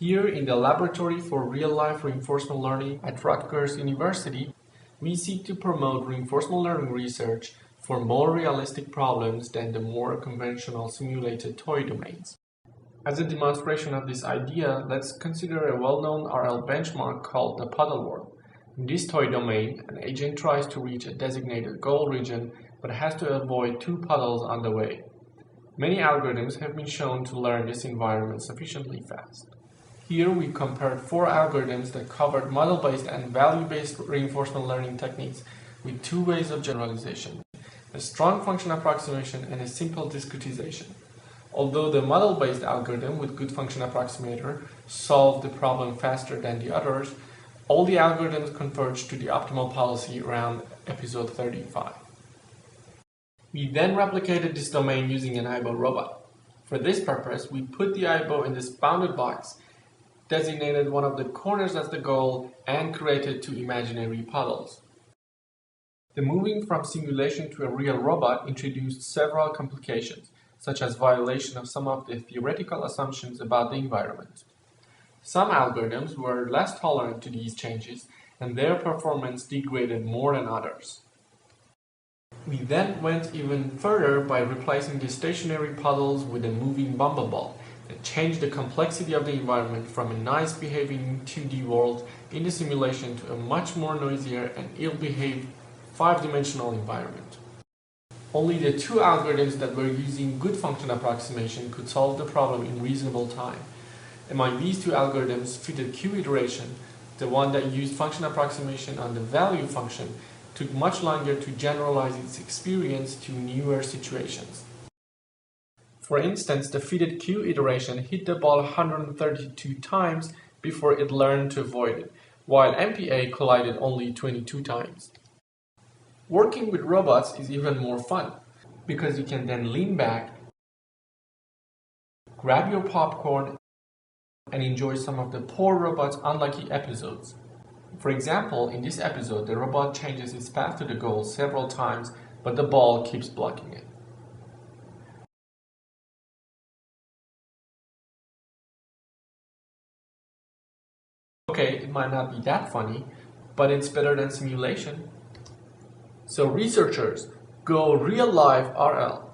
Here in the Laboratory for Real-Life Reinforcement Learning at Rutgers University, we seek to promote reinforcement learning research for more realistic problems than the more conventional simulated toy domains. As a demonstration of this idea, let's consider a well-known RL benchmark called the puddle world. In this toy domain, an agent tries to reach a designated goal region but has to avoid two puddles on the way. Many algorithms have been shown to learn this environment sufficiently fast. Here we compared 4 algorithms that covered model-based and value-based reinforcement learning techniques with 2 ways of generalization: a strong function approximation and a simple discretization. Although the model-based algorithm with good function approximator solved the problem faster than the others, all the algorithms converged to the optimal policy around episode 35. We then replicated this domain using an IBO robot. For this purpose, we put the IBO in this bounded box, designated one of the corners as the goal, and created 2 imaginary puddles. The moving from simulation to a real robot introduced several complications, such as violation of some of the theoretical assumptions about the environment. Some algorithms were less tolerant to these changes, and their performance degraded more than others. We then went even further by replacing the stationary puddles with a moving bumbleball that changed the complexity of the environment from a nice-behaving 2D world in the simulation to a much more noisier and ill-behaved 5-dimensional environment. Only the 2 algorithms that were using good function approximation could solve the problem in reasonable time. Among these 2 algorithms, fitted Q iteration, the one that used function approximation on the value function, took much longer to generalize its experience to newer situations. For instance, the fitted Q iteration hit the ball 132 times before it learned to avoid it, while MPA collided only 22 times. Working with robots is even more fun, because you can then lean back, grab your popcorn, and enjoy some of the poor robot's unlucky episodes. For example, in this episode, the robot changes its path to the goal several times, but the ball keeps blocking it. Okay, it might not be that funny, but it's better than simulation. So researchers, go real life RL.